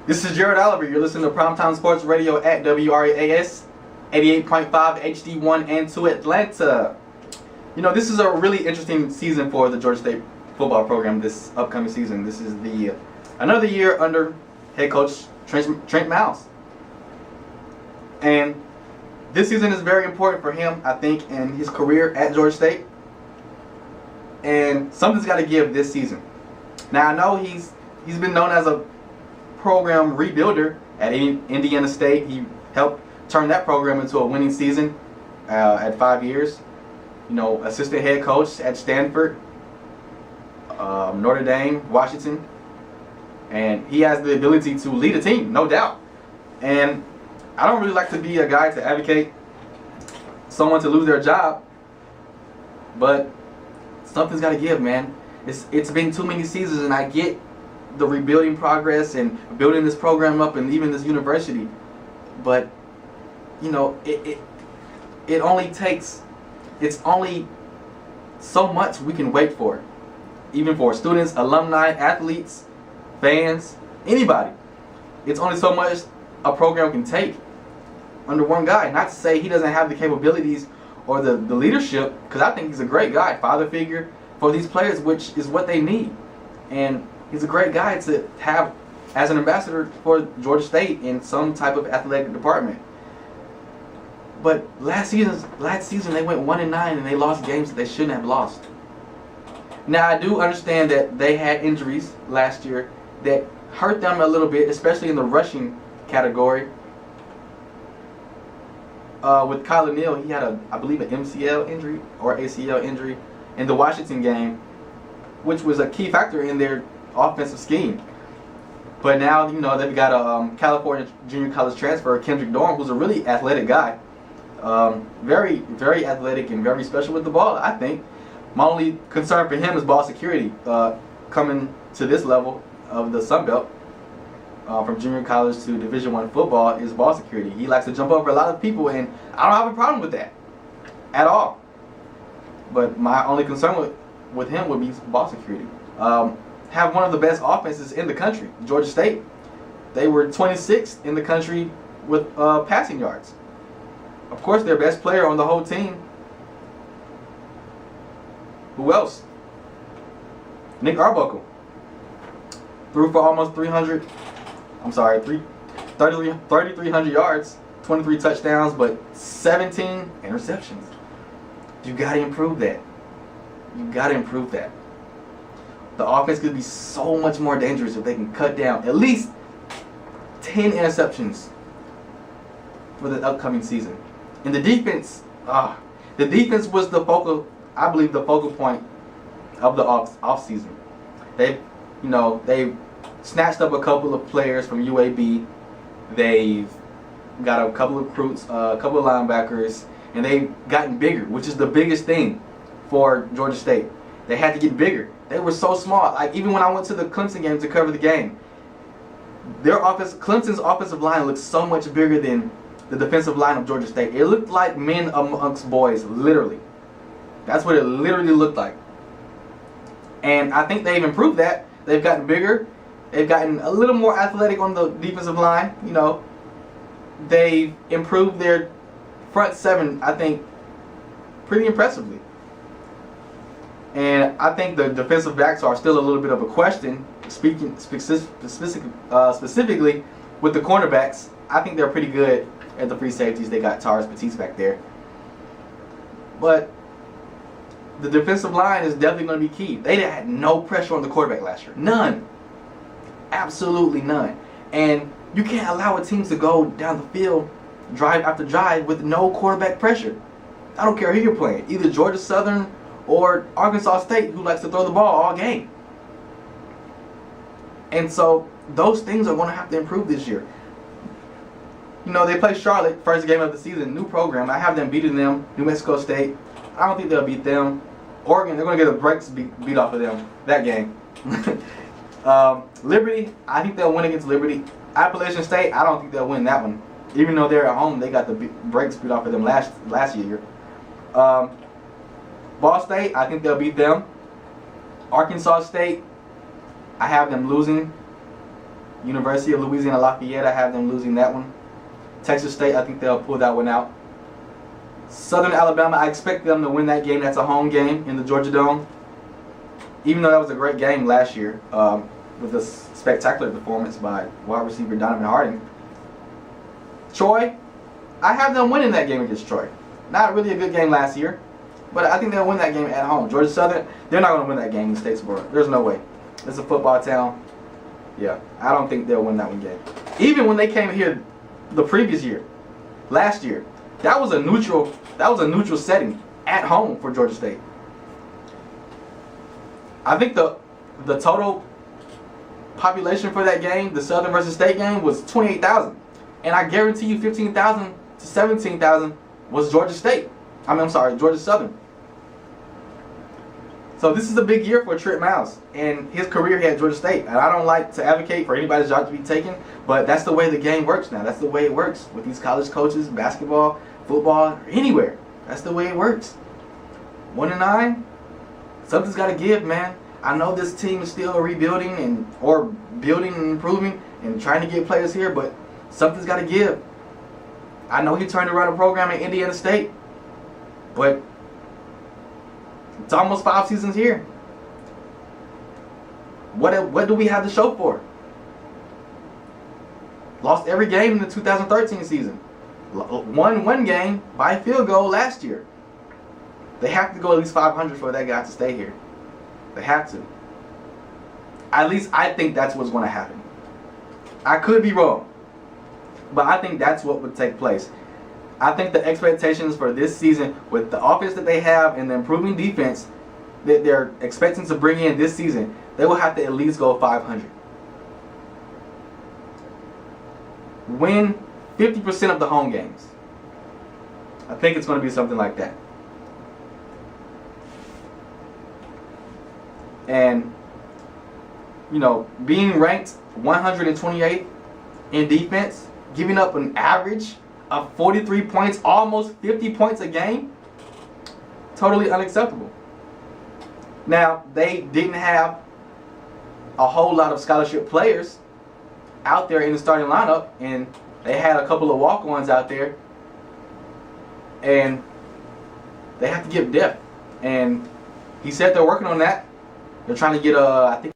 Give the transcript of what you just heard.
This is Jared Oliver. You're listening to Primetime Sports Radio at WRAS 88.5 HD1 and 2 Atlanta. You know, this is a really interesting season for the Georgia State football program this upcoming season. This is another year under head coach Trent Miles. And this season is very important for him, I think, in his career at Georgia State. And something's got to give this season. Now, I know he's been known as a program rebuilder at Indiana State. He helped turn that program into a winning season at 5 years. You know, assistant head coach at Stanford, Notre Dame, Washington, and he has the ability to lead a team, no doubt. And I don't really like to be a guy to advocate someone to lose their job, but something's got to give, man. It's been too many seasons, and I get the rebuilding progress and building this program up and even this university, but you know, it's only so much we can wait for, even for students, alumni, athletes, fans, anybody. It's only so much a program can take under one guy. Not to say he doesn't have the capabilities or the leadership, because I think he's a great guy, father figure for these players, which is what they need. And he's a great guy to have as an ambassador for Georgia State in some type of athletic department. But last season they went 1-9 and they lost games that they shouldn't have lost. Now, I do understand that they had injuries last year that hurt them a little bit, especially in the rushing category. With Kyle Neal, he had I believe an MCL injury or ACL injury in the Washington game, which was a key factor in their offensive scheme. But now, you know, they've got a California junior college transfer, Kendrick Dorn, who's a really athletic guy. Very, very athletic and very special with the ball, I think. My only concern for him is ball security. Coming to this level of the Sun Belt, from junior college to Division I football, is ball security. He likes to jump over a lot of people, and I don't have a problem with that at all. But my only concern with him would be ball security. Have one of the best offenses in the country, Georgia State. They were 26th in the country with passing yards. Of course, their best player on the whole team. Who else? Nick Arbuckle. Threw for almost 3,300 yards, 23 touchdowns, but 17 interceptions. You got to improve that. You got to improve that. The offense could be so much more dangerous if they can cut down at least 10 interceptions for the upcoming season. And the defense was the focal point of the off season. They've snatched up a couple of players from UAB. They've got a couple of recruits, a couple of linebackers, and they've gotten bigger, which is the biggest thing for Georgia State. They had to get bigger. They were so small. Like, even when I went to the Clemson game to cover the game, Clemson's offensive line looked so much bigger than the defensive line of Georgia State. It looked like men amongst boys, literally. That's what it literally looked like. And I think they've improved that. They've gotten bigger. They've gotten a little more athletic on the defensive line. You know, they've improved their front seven, I think, pretty impressively. And I think the defensive backs are still a little bit of a question. Speaking specifically with the cornerbacks, I think they're pretty good at the free safeties. They got Taurus Batiste back there. But the defensive line is definitely going to be key. They had no pressure on the quarterback last year. None. Absolutely none. And you can't allow a team to go down the field, drive after drive, with no quarterback pressure. I don't care who you're playing. Either Georgia Southern or Arkansas State, who likes to throw the ball all game. And so those things are going to have to improve this year. You know, they play Charlotte, first game of the season, new program. I have them beating them. New Mexico State, I don't think they'll beat them. Oregon, they're going to get the brakes beat off of them that game. Liberty, I think they'll win against Liberty. Appalachian State, I don't think they'll win that one. Even though they're at home, they got the brakes beat off of them last year. Ball State, I think they'll beat them. Arkansas State, I have them losing. University of Louisiana Lafayette, I have them losing that one. Texas State, I think they'll pull that one out. Southern Alabama, I expect them to win that game. That's a home game in the Georgia Dome. Even though that was a great game last year with a spectacular performance by wide receiver Donovan Harding. Troy, I have them winning that game against Troy. Not really a good game last year, but I think they'll win that game at home. Georgia Southern, they're not going to win that game in Statesboro. There's no way. It's a football town. Yeah, I don't think they'll win that one game. Even when they came here the previous year, last year, that was a neutral setting at home for Georgia State. I think the total population for that game, the Southern versus State game, was 28,000. And I guarantee you 15,000 to 17,000 was Georgia State. I'm sorry, Georgia Southern. So this is a big year for Trent Miles and his career here at Georgia State. And I don't like to advocate for anybody's job to be taken, but that's the way the game works now. That's the way it works with these college coaches, basketball, football, anywhere. That's the way it works. 1-9, something's got to give, man. I know this team is still rebuilding or building and improving and trying to get players here, but something's got to give. I know he turned around a program at Indiana State, but it's almost 5 seasons here. What do we have to show for? Lost every game in the 2013 season. Won one game by field goal last year. They have to go at least 500 for that guy to stay here. They have to. At least I think that's what's going to happen. I could be wrong, but I think that's what would take place. I think the expectations for this season, with the offense that they have and the improving defense that they're expecting to bring in this season, they will have to at least go 500. Win 50% of the home games. I think it's going to be something like that. And, you know, being ranked 128th in defense, giving up an average of 43 points, almost 50 points a game, totally unacceptable. Now, they didn't have a whole lot of scholarship players out there in the starting lineup, and they had a couple of walk-ons out there, and they have to give depth. And he said they're working on that. They're trying to get I think